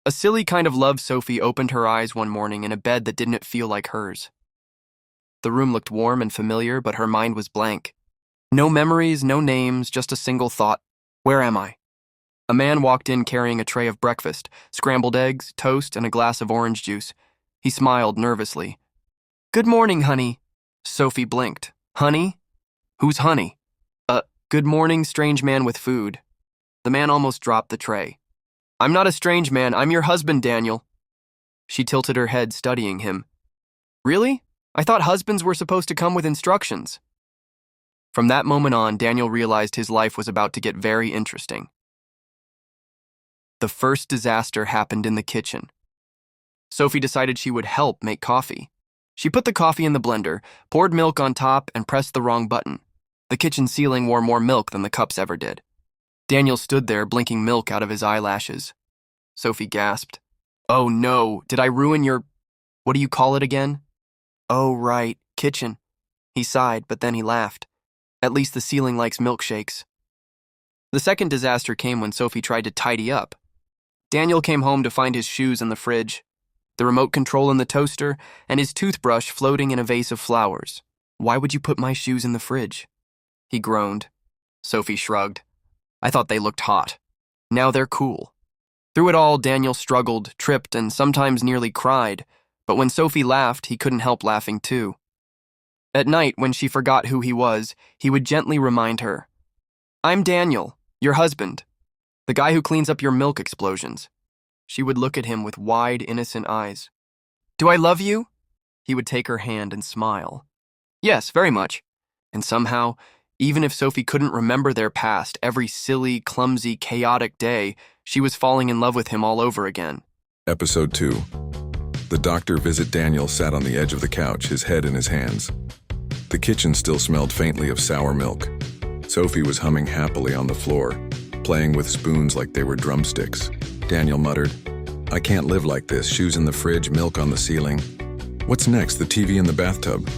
A silly kind of love Sophie opened her eyes one morning in a bed that didn't feel like hers. The room looked warm and familiar, but her mind was blank. No memories, no names, just a single thought. Where am I? A man walked in carrying a tray of breakfast, scrambled eggs, toast, and a glass of orange juice. He smiled nervously. "Good morning, honey." Sophie blinked. "Honey? Who's honey?" Good morning, strange man with food." The man almost dropped the tray. "I'm not a strange man, I'm your husband, Daniel." She tilted her head, studying him. "Really? I thought husbands were supposed to come with instructions." From that moment on, Daniel realized his life was about to get very interesting. The first disaster happened in the kitchen. Sophie decided she would help make coffee. She put the coffee in the blender, poured milk on top, and pressed the wrong button. The kitchen ceiling wore more milk than the cups ever did. Daniel stood there, blinking milk out of his eyelashes. Sophie gasped. "Oh no, did I ruin your... what do you call it again?" "Oh right, kitchen." He sighed, but then he laughed. "At least the ceiling likes milkshakes." The second disaster came when Sophie tried to tidy up. Daniel came home to find his shoes in the fridge, the remote control in the toaster, and his toothbrush floating in a vase of flowers. "Why would you put my shoes in the fridge?" He groaned. Sophie shrugged. "I thought they looked hot. Now they're cool." Through it all, Daniel struggled, tripped, and sometimes nearly cried, but when Sophie laughed, he couldn't help laughing too. At night, when she forgot who he was, he would gently remind her, "I'm Daniel, your husband, the guy who cleans up your milk explosions." She would look at him with wide, innocent eyes. "Do I love you?" He would take her hand and smile. "Yes, very much." And somehow, even if Sophie couldn't remember their past, every silly, clumsy, chaotic day, she was falling in love with him all over again. Episode 2. The doctor visit Daniel sat on the edge of the couch, his head in his hands. The kitchen still smelled faintly of sour milk. Sophie was humming happily on the floor, playing with spoons like they were drumsticks. Daniel muttered, "I can't live like this, shoes in the fridge, milk on the ceiling. What's next, the TV in the bathtub?"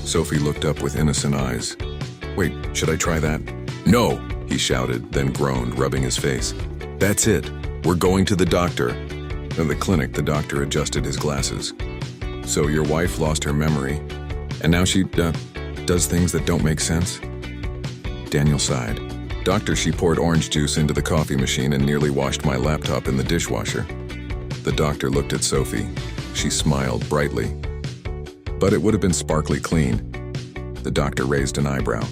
Sophie looked up with innocent eyes. "Wait, should I try that?" "No," he shouted, then groaned, rubbing his face. "That's it. We're going to the doctor." In the clinic, the doctor adjusted his glasses. "So your wife lost her memory, and now she, does things that don't make sense?" Daniel sighed. "Doctor, she poured orange juice into the coffee machine and nearly washed my laptop in the dishwasher." The doctor looked at Sophie. She smiled brightly. "But it would have been sparkly clean." The doctor raised an eyebrow.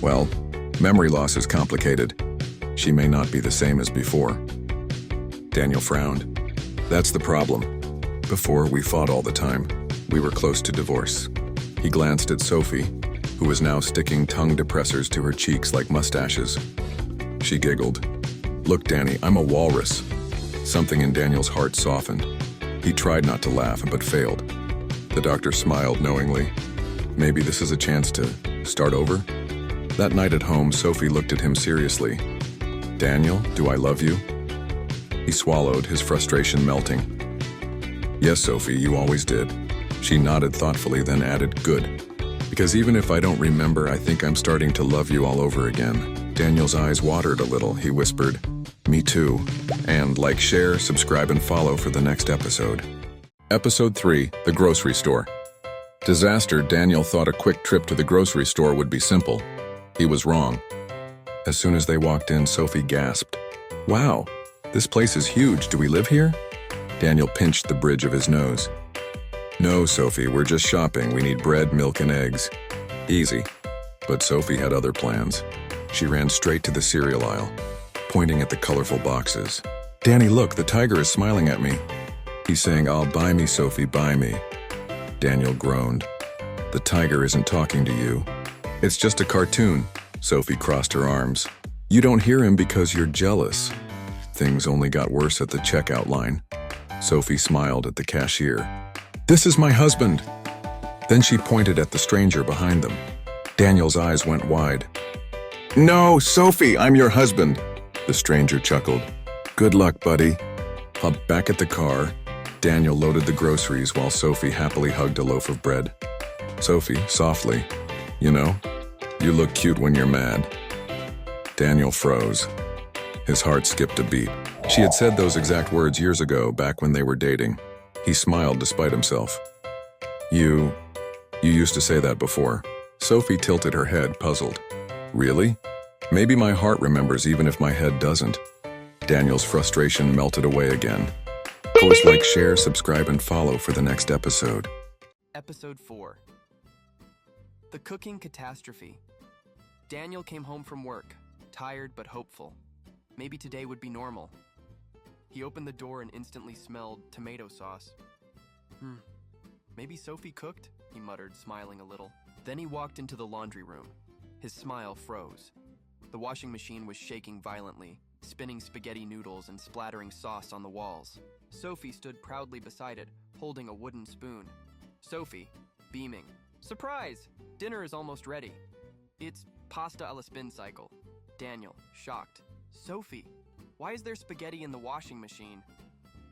"Well, memory loss is complicated. She may not be the same as before." Daniel frowned. "That's the problem. Before, we fought all the time. We were close to divorce." He glanced at Sophie, who was now sticking tongue depressors to her cheeks like mustaches. She giggled. "Look, Danny, I'm a walrus." Something in Daniel's heart softened. He tried not to laugh, but failed. The doctor smiled knowingly. Maybe this is a chance to start over? That night at home, Sophie looked at him seriously. "Daniel, do I love you?" He swallowed, his frustration melting. "Yes, Sophie, you always did." She nodded thoughtfully, then added, "Good. Because even if I don't remember, I think I'm starting to love you all over again." Daniel's eyes watered a little. He whispered, "Me too." And like, share, subscribe, and follow for the next episode. Episode 3, The Grocery Store. Disaster. Daniel thought a quick trip to the grocery store would be simple. He was wrong. As soon as they walked in, Sophie gasped. "Wow, this place is huge. Do we live here?" Daniel pinched the bridge of his nose. "No, Sophie, we're just shopping. We need bread, milk, and eggs." Easy. But Sophie had other plans. She ran straight to the cereal aisle, pointing at the colorful boxes. "Danny, look, the tiger is smiling at me." He's saying, "I'll buy me, Sophie, buy me." Daniel groaned. "The tiger isn't talking to you. It's just a cartoon." Sophie crossed her arms. "You don't hear him because you're jealous." Things only got worse at the checkout line. Sophie smiled at the cashier. "This is my husband." Then she pointed at the stranger behind them. Daniel's eyes went wide. "No, Sophie, I'm your husband." The stranger chuckled. "Good luck, buddy." Back at the car, Daniel loaded the groceries while Sophie happily hugged a loaf of bread. Sophie, softly, "You know, you look cute when you're mad." Daniel froze. His heart skipped a beat. She had said those exact words years ago, back when they were dating. He smiled despite himself. You used to say that before. Sophie tilted her head, puzzled. Really? Maybe my heart remembers even if my head doesn't. Daniel's frustration melted away again. Of course, like, share, subscribe, and follow for the next episode. Episode 4. The Cooking Catastrophe. Daniel came home from work, tired but hopeful. Maybe today would be normal. He opened the door and instantly smelled tomato sauce. Maybe Sophie cooked, he muttered, smiling a little. Then he walked into the laundry room. His smile froze. The washing machine was shaking violently, spinning spaghetti noodles and splattering sauce on the walls. Sophie stood proudly beside it, holding a wooden spoon. Sophie, beaming. Surprise! Dinner is almost ready. It's pasta alla spin cycle. Daniel, shocked. Sophie, why is there spaghetti in the washing machine?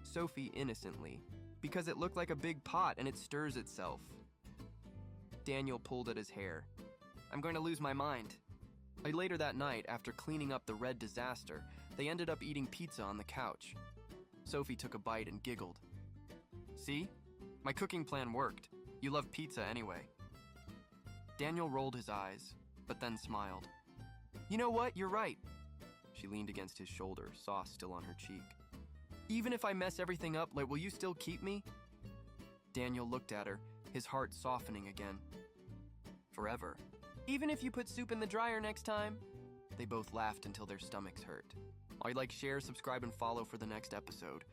Sophie, innocently. Because it looked like a big pot and it stirs itself. Daniel pulled at his hair. I'm going to lose my mind. Later that night, after cleaning up the red disaster, they ended up eating pizza on the couch. Sophie took a bite and giggled. See? My cooking plan worked. You love pizza anyway. Daniel rolled his eyes, but then smiled. You know what? You're right. She leaned against his shoulder, sauce still on her cheek. Even if I mess everything up, will you still keep me? Daniel looked at her, his heart softening again. Forever. Even if you put soup in the dryer next time? They both laughed until their stomachs hurt. I'd like, share, subscribe, and follow for the next episode.